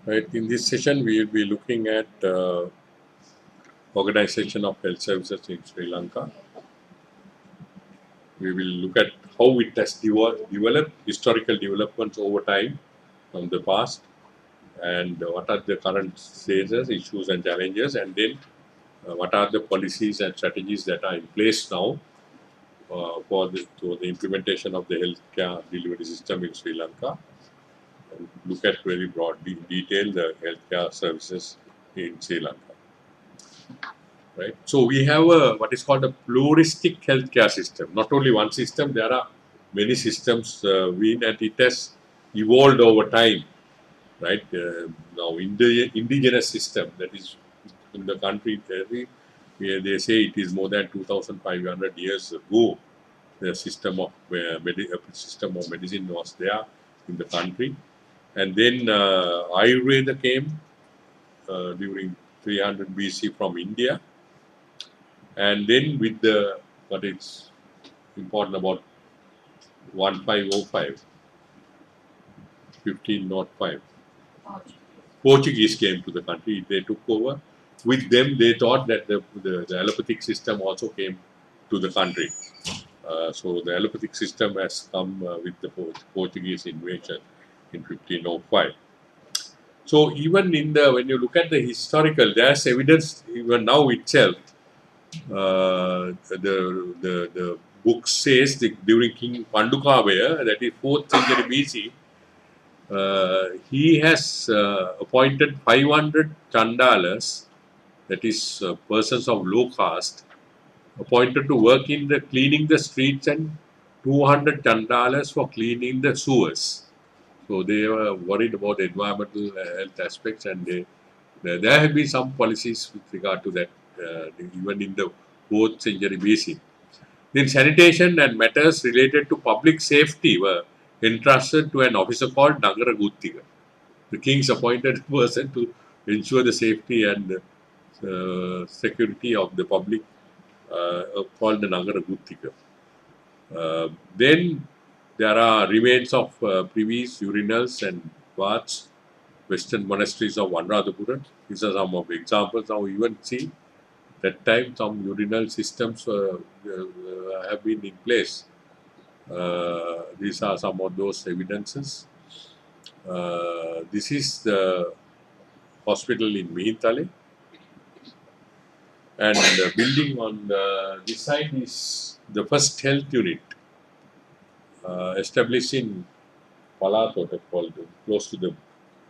Right. In this session, we will be looking at organization of health services in Sri Lanka. We will look at how it has developed, historical developments over time from the past, and what are the current stages, issues, and challenges, and then what are the policies and strategies that are in place now for the implementation of the healthcare delivery system in Sri Lanka, and look at very broadly detail the healthcare services in Sri Lanka. Right. So we have what is called a pluralistic healthcare system. Not only one system, there are many systems. And it has evolved over time. Right. Now, indigenous system that is in the country, where they say it is more than 2,500 years ago. The system of medicine was there in the country, and then Ayurveda came during 300 BC from India. And then with the what is important about 1505, 1505, Portuguese came to the country. They took over. With them, they thought that the allopathic system also came to the country. So the allopathic system has come with the Portuguese invasion in 1505. So even in the when you look at the historical, there's evidence even now itself. The book says that during King Pandukavaya, that is 4th century BC, he has appointed 500 chandalas, that is persons of low caste, appointed to work in the cleaning the streets, and 200 chandalas for cleaning the sewers. So they were worried about environmental health aspects, and there have been some policies with regard to that, even in the 4th century BC. Then sanitation and matters related to public safety were entrusted to an officer called Nagara Guttiga, the king's appointed person to ensure the safety and security of the public, called the Nagara Guttiga. Then there are remains of privies, urinals, and baths, Western monasteries of Anuradhapura. These are some of the examples. Now, even see that time some urinal systems have been in place. These are some of those evidences. This is the hospital in Mihintale, and the building on this side is the first health unit established in Palato, called close to the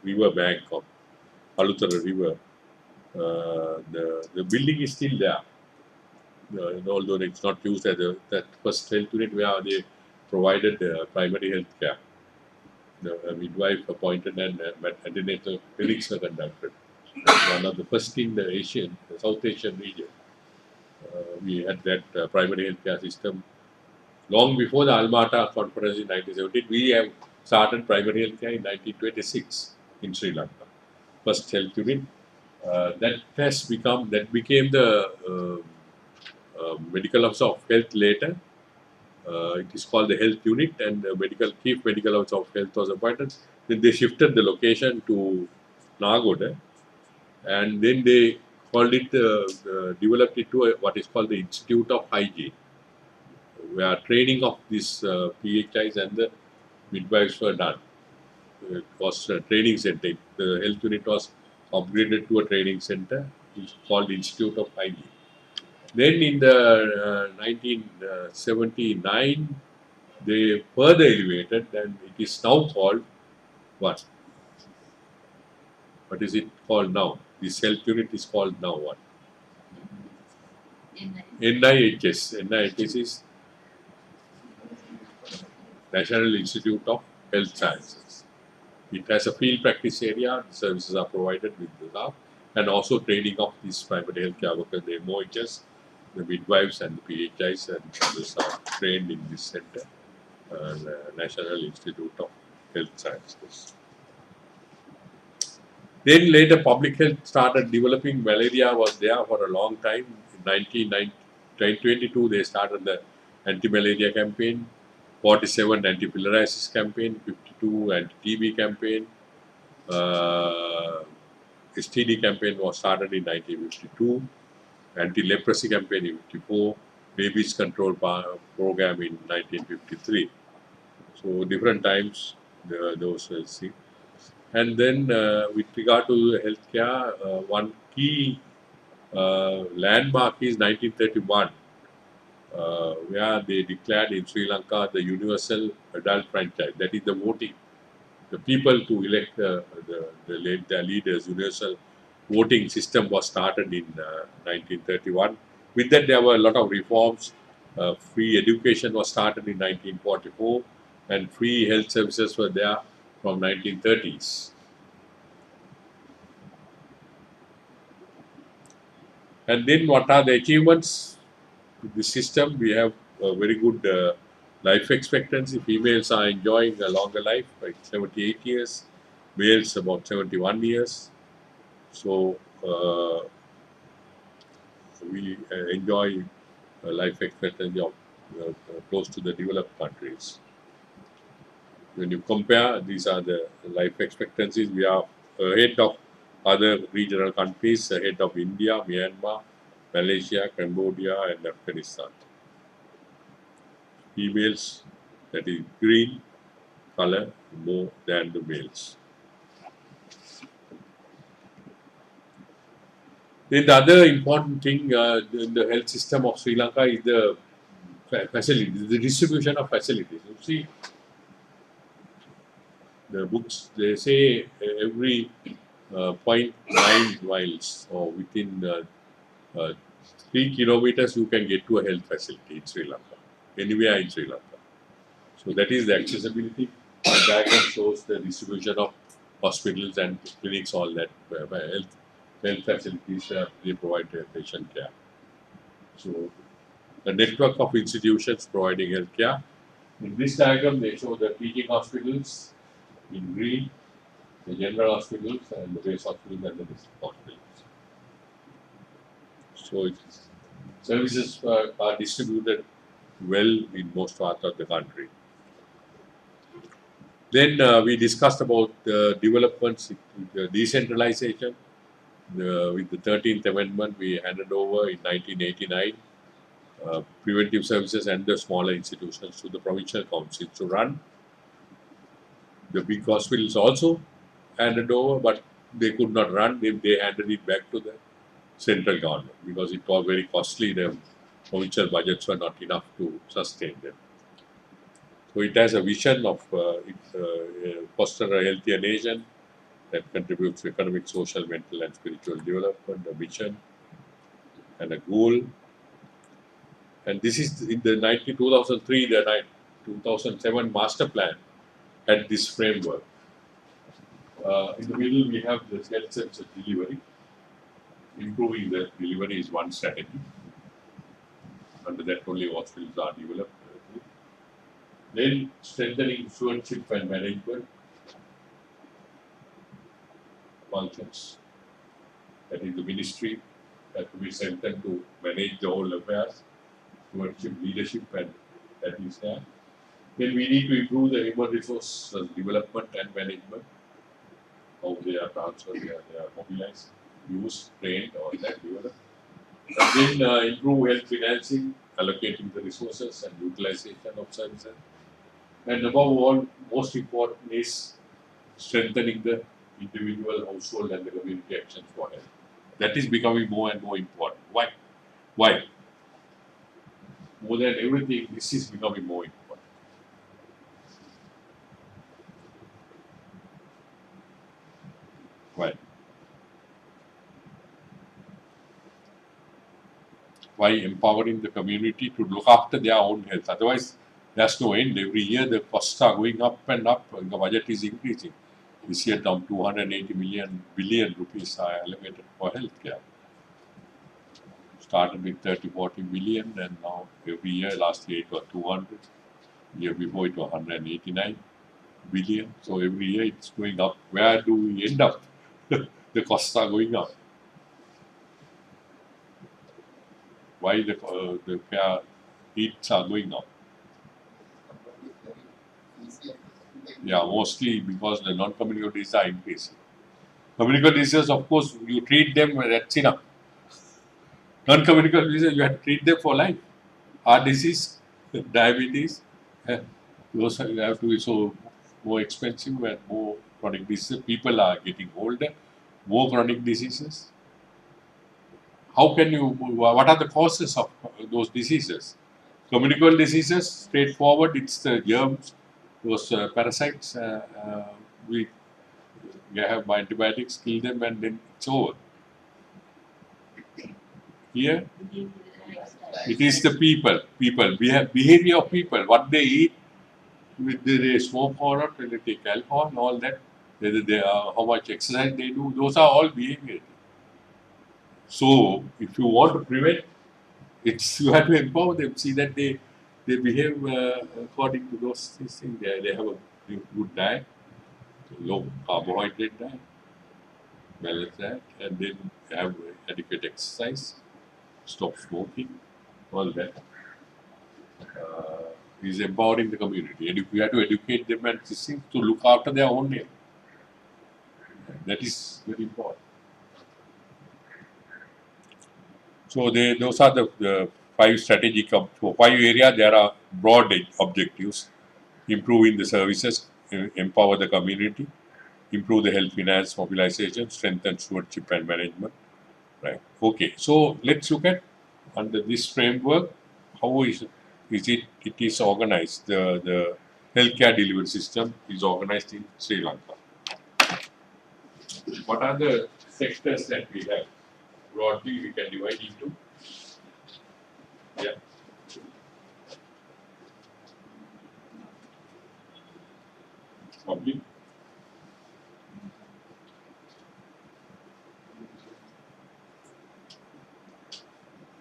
river bank of Alutara River. The building is still there, although it's not used as that first health unit where they provided primary health care. The midwife appointed and antenatal clinics were conducted. One of the first in the South Asian region. We had that primary health care system long before the Almata conference in 1917. We have started primary health care in 1926 in Sri Lanka. First health unit. That became the medical officer of health later. It is called the health unit, and the chief medical officer of health was appointed. Then they shifted the location to Nagoda, and then they developed it to what is called the Institute of Hygiene, where training of these PHIs and the midwives were done. It was a training center. The health unit was upgraded to a training center. It's called Institute of Hygiene. Then in the 1979, they further elevated, and it is now called what? What is it called now? This health unit is called now what? NIHS. NIHS is National Institute of Health Sciences. It has a field practice area. The services are provided with the staff, and also training of these primary health care workers, the MOHs, the midwives, and the PHIs, and others are trained in this center, National Institute of Health Sciences. Then later, public health started developing. Malaria was there for a long time. In 1922, they started the anti-malaria campaign. 47 anti-filariasis campaign, 52 anti-TB campaign, Uh, STD campaign was started in 1952, anti-leprosy campaign in 54, babies control program in 1953. So different times those see. And then with regard to healthcare, one key landmark is 1931, where they declared in Sri Lanka the universal adult franchise. That is the voting, the people to elect the leaders. Universal voting system was started in 1931. With that, there were a lot of reforms. Free education was started in 1944, and free health services were there from 1930s. And then, what are the achievements of the system? We have a very good life expectancy. Females are enjoying a longer life, like 78 years. Males about 71 years. So we enjoy a life expectancy of close to the developed countries. When you compare, these are the life expectancies. We are ahead of other regional countries, ahead of India, Myanmar, Malaysia, Cambodia, and Afghanistan. Females, that is green color, more than the males. Then the other important thing in the health system of Sri Lanka is the facilities, the distribution of facilities. You see, the books, they say every point 9 miles or within 3 kilometers you can get to a health facility in Sri Lanka, anywhere in Sri Lanka. So that is the accessibility. The diagram shows the distribution of hospitals and clinics, all that health facilities they provide patient care. So the network of institutions providing health care. In this diagram, they show the teaching hospitals in green, the general hospitals, and the base hospitals and the district hospitals. So services are distributed well in most parts of the country. Then we discussed about the developments, the decentralization. With the 13th Amendment, we handed over in 1989 preventive services and the smaller institutions to the provincial councils to run. The big hospitals also handed over, but they could not run. They handed it back to the central government because it was very costly. The provincial budgets were not enough to sustain them. So it has a vision of foster a healthier nation that contributes to economic, social, mental, and spiritual development, a mission and a goal. And this is in the 2003, the 2007 master plan had this framework. In the middle, we have the health services delivery. Improving the delivery is one strategy. Under that, only hospitals are developed. Then, strengthening stewardship and management functions. That is the ministry that will be strengthened to manage the whole affairs, stewardship, leadership, and that is there. Then we need to improve the human resource development and management. How they are transferred, they are mobilized, used, trained, all that developed. And then improve health financing, allocating the resources and utilization of services. And above all, most important is strengthening the individual, household, and the community actions for health. That is becoming more and more important. Why? Why? More than everything, this is becoming more important. Why? By empowering the community to look after their own health. Otherwise, there's no end. Every year, the costs are going up and up, and the budget is increasing. This year, now 280 billion rupees are allocated for healthcare. Started with 30-40 billion, and now every year, last year it was 200, year before it was 189 billion. So every year it's going up. Where do we end up? The costs are going up. Why the care needs are going up? Yeah, mostly because the non-communicable diseases are increasing. Communicable diseases, of course, you treat them, that's enough. Non-communicable diseases, you have to treat them for life. Heart disease, diabetes, eh, those you have to be so more expensive and more chronic diseases. People are getting older, more chronic diseases. How can you, what are the causes of those diseases? Communicable diseases, straightforward, it's the germs, those parasites. We have antibiotics, kill them, and then it's over. Here, it is the people. People. We have behavior of people. What they eat, whether they smoke or not, whether they take alcohol, and all that. Whether they how much exercise they do. Those are all behavior. So, if you want to prevent, it's you have to empower them. See that they behave according to these things. They have a good diet, low carbohydrate diet, balance that, and then have adequate exercise, stop smoking, all that. Is empowering the community. And if we have to educate them and these things to look after their own health, that is very important. So those are the five strategic, for 5 areas. There are broad objectives: improving the services, empower the community, improve the health finance mobilization, strengthen stewardship and management. Right. Okay. So let's look at under this framework how is it is organized. The healthcare delivery system is organized in Sri Lanka. What are the sectors that we have? Broadly, we can divide into, yeah, public,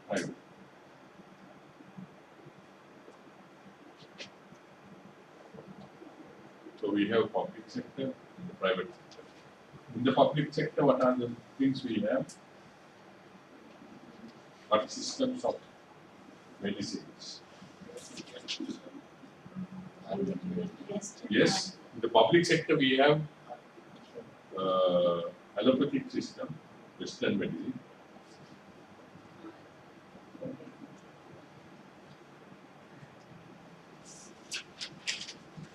private. So we have public sector and the private sector. In the public sector, what are the things we have? What systems of medicines? Yes, in the public sector we have allopathic system, Western medicine.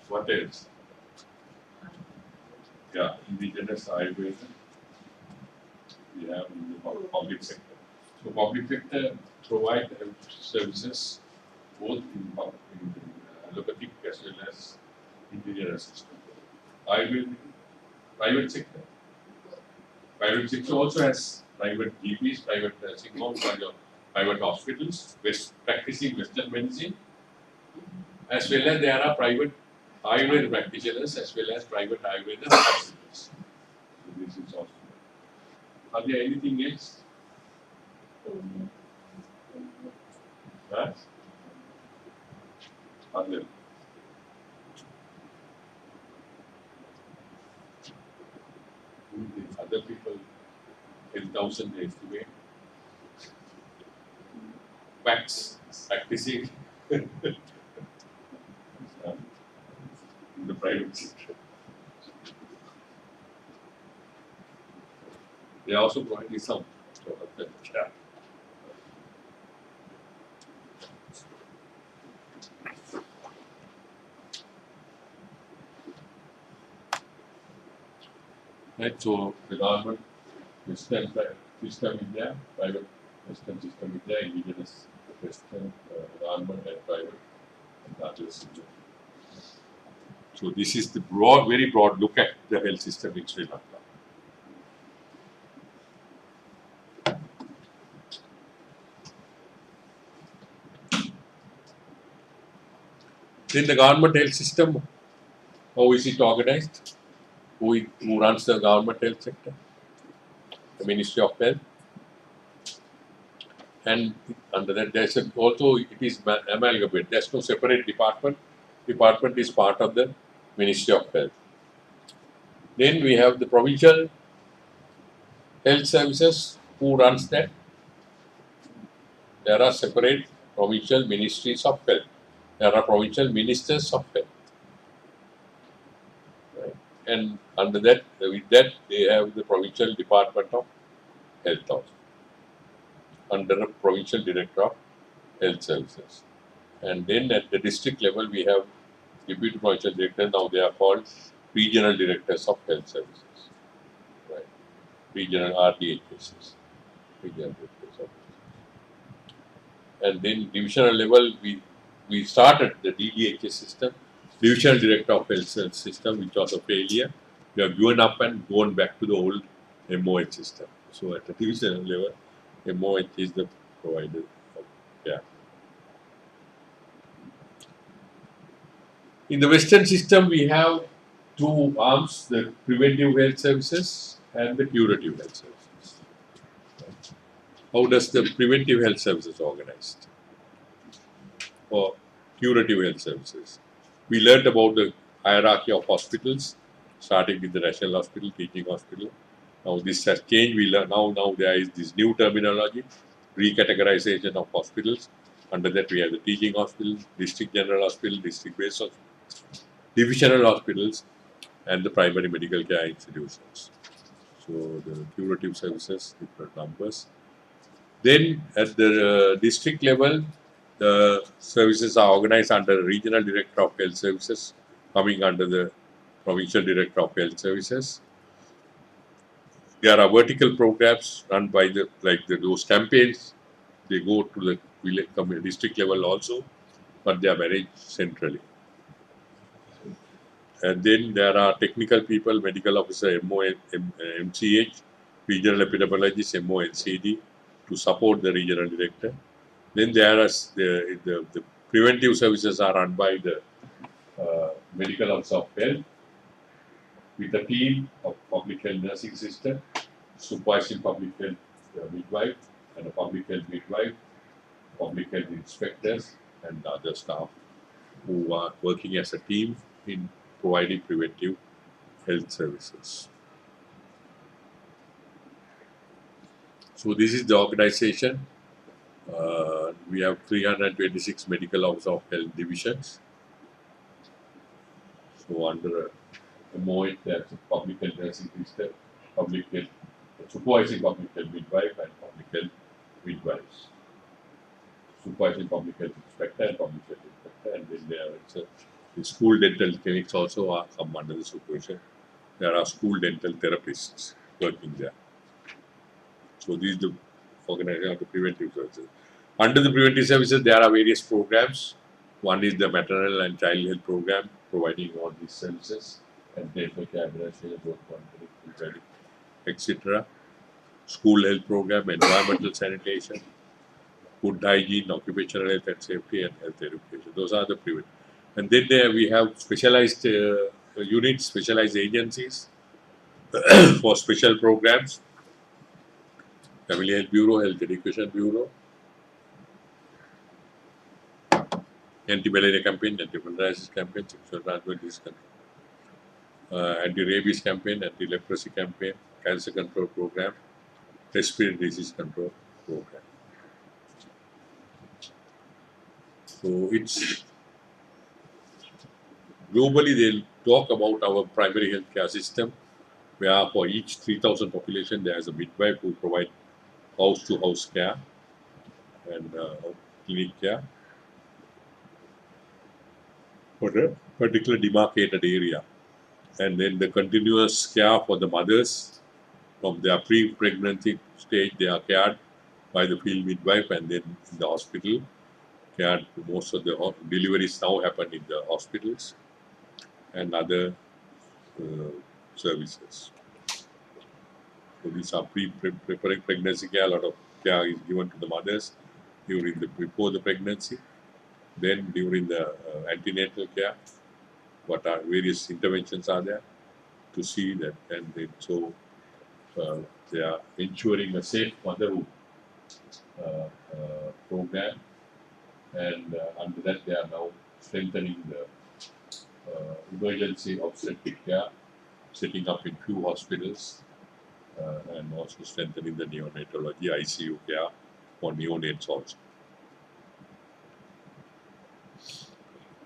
What else? Yeah, indigenous Ayurveda we have in the public sector. So public sector provide health services both in allopathic as well as indigenous system. Ayurveda, private sector. Private sector also has private GPs, private nursing homes, private hospitals, practicing Western medicine, as well as there are private Ayurveda practitioners as well as private Ayurveda hospitals. So this is also. Are there anything else? Huh? Are there? Other people, 10,000 they estimate. Facts, practicing in the private sector. They are also providing some sort of yeah. Right, so the government Western system is there, private Western system is there, indigenous Western government and private and others. So this is the broad, very broad look at the health system in Sri Lanka. Then the government health system, how is it organized? Who runs the government health sector? The Ministry of Health. And under that, there's also it is amalgamated. There's no separate department. Department is part of the Ministry of Health. Then we have the provincial health services. Who runs that? There are separate provincial ministries of health. There are provincial ministers of health. And under that, with that, they have the provincial department of health also, under a provincial director of health services. And then at the district level, we have deputy provincial director. Now they are called regional directors of health services, right? Regional RDHSs, regional directors of. And then divisional level, we started the DDHS system, divisional director of health service system, which was a failure. We have given up and gone back to the old MOH system. So at the divisional level, MOH is the provider of care. In the Western system, we have two arms: the preventive health services and the curative health services. How does the preventive health services organized? Or curative health services? We learned about the hierarchy of hospitals, starting with the national hospital, teaching hospital. Now this has changed. We learn now there is this new terminology, recategorization of hospitals. Under that we have the teaching hospital, district general hospital, district based hospital, divisional hospitals, and the primary medical care institutions. So the curative services, different numbers. Then at the district level, the services are organized under regional director of health services, coming under the provincial director of health services. There are vertical programs run by those campaigns. They go to the district level also, but they are managed centrally. And then there are technical people, medical officer, MCH, regional epidemiologist, MONCD, to support the regional director. Then there are the preventive services are run by the medical officer of health with a team of public health nursing sister, supervising public health midwife, and a public health midwife, public health inspectors, and other staff who are working as a team in providing preventive health services. So this is the organization. We have 326 medical officers of health divisions. So under MOH, there's a public health nursing sister, public health supervising public health midwife, and public health midwives. Supervising public health inspector and public health inspector, and then there is the school dental clinics also are come under the supervision. There are school dental therapists working there. So this is the organization of the preventive services. Under the preventive services, there are various programs. One is the maternal and child health program, providing all these services and dental care, etc. School health program, environmental sanitation, food hygiene, occupational health and safety, and health education. Those are the preventive. And then there we have specialized units, specialized agencies for special programs. Family Health Bureau, Health Education Bureau, anti-malaria campaign, anti-paralysis campaign, sexual transmitted disease control, anti-rabies campaign, anti-leprosy campaign, cancer control program, respiratory disease control program. So it's globally they'll talk about our primary health care system, where for each 3,000 population there is a midwife who provide house-to-house care and clinic care for a particular demarcated area. And then the continuous care for the mothers from their pre-pregnancy stage, they are cared by the field midwife, and then in the hospital, cared. Most of the deliveries now happen in the hospitals and other services. So these are preparing pregnancy care. A lot of care is given to the mothers before the pregnancy. Then during the antenatal care, what are various interventions are there to see that, and then so they are ensuring a safe motherhood program, and under that they are now strengthening the emergency obstetric care, setting up in few hospitals, and also strengthening the neonatology ICU care for neonates also.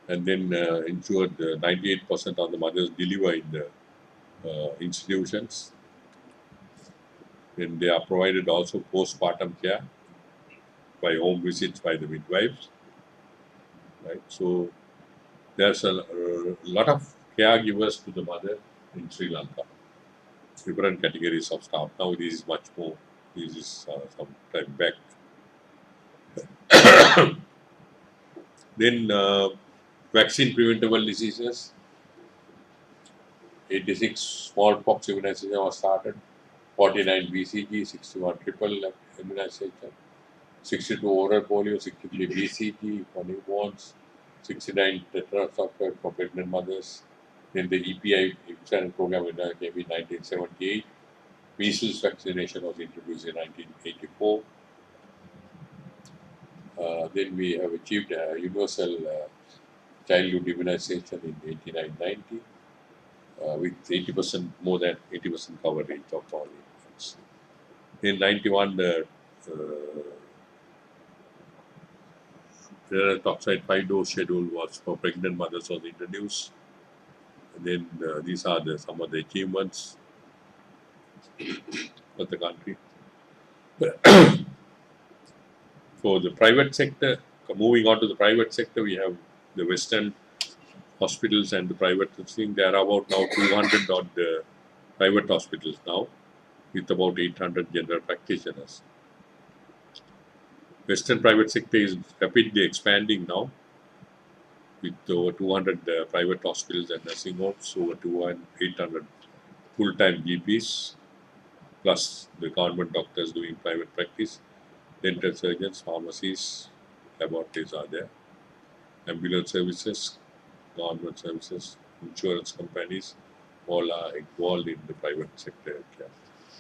And then ensure 98% of the mothers deliver in the institutions. Then they are provided also postpartum care by home visits by the midwives, right? So there's a lot of caregivers to the mother in Sri Lanka. Different categories of staff. Now this is much more. This is some time back. Then vaccine preventable diseases. 86 smallpox immunization was started. 49 BCG, 61 triple immunization, 62 oral polio, 63 BCG for newborns, 69 tetracycline for pregnant mothers. Then the EPI channel program came in 1978. Measles vaccination was introduced in 1984. Then we have achieved universal childhood immunization in 89-90 with 80% more than 80% coverage of all infants. In 91, the toxide 5-dose schedule was for pregnant mothers was introduced. And then these are some of the achievements of the country. For the private sector, moving on to the private sector, we have the Western hospitals and the private thing. There are about now 200 odd private hospitals now, with about 800 general practitioners. Western private sector is rapidly expanding now, with over 200 private hospitals and nursing homes, over 800 full-time GPs, plus the government doctors doing private practice, dental surgeons, pharmacies, laboratories are there, ambulance services, government services, insurance companies, all are involved in the private sector.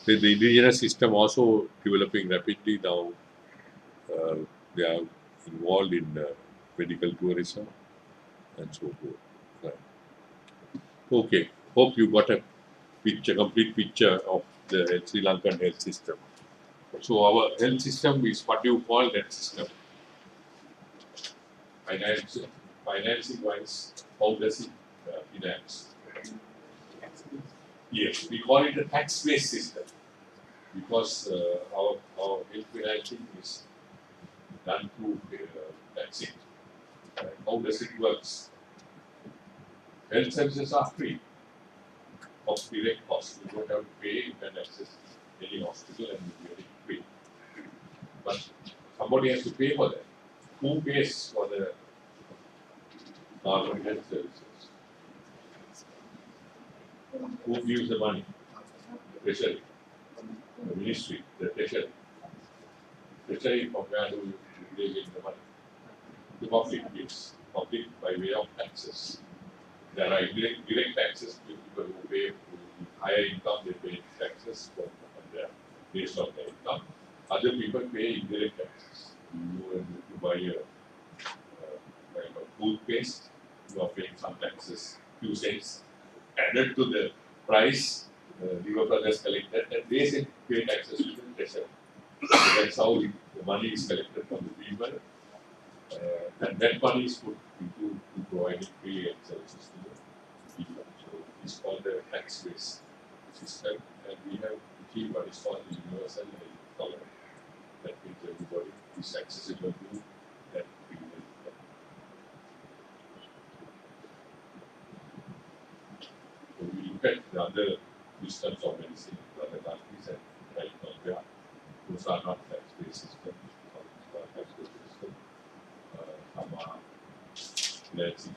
The indigenous system also developing rapidly now. They are involved in medical tourism and so forth. Right. Okay, hope you got a complete picture of the Sri Lankan health system. So our health system is what you call health system. Financing wise, how does it finance? Yes, we call it a tax-based system because our health financing is done through taxing. How does it work? Health services are free of direct cost. You don't have to pay, you can access any hospital and you get it free. But somebody has to pay for that. Who pays for the government health services? Who gives the money? The treasury, the ministry, the treasury. Treasury from where do they get the money? The public gives. Public by way of taxes. There are direct taxes to people who pay higher income, they pay taxes based on their income. Other people pay indirect taxes. You buy a toothpaste, you are paying some taxes, few cents, added to the price, River Brothers collected, and they say pay taxes to the treasury. So that's how the money is collected from the people, and that money is put into providing free health services to the people. So it's called the tax-based system, and we have achieved what is called the universal health coverage. That means everybody is accessible to that free health care. So we look at the other systems of medicine in other countries and right now those are not tax-based systems, tax-based system. Some are financing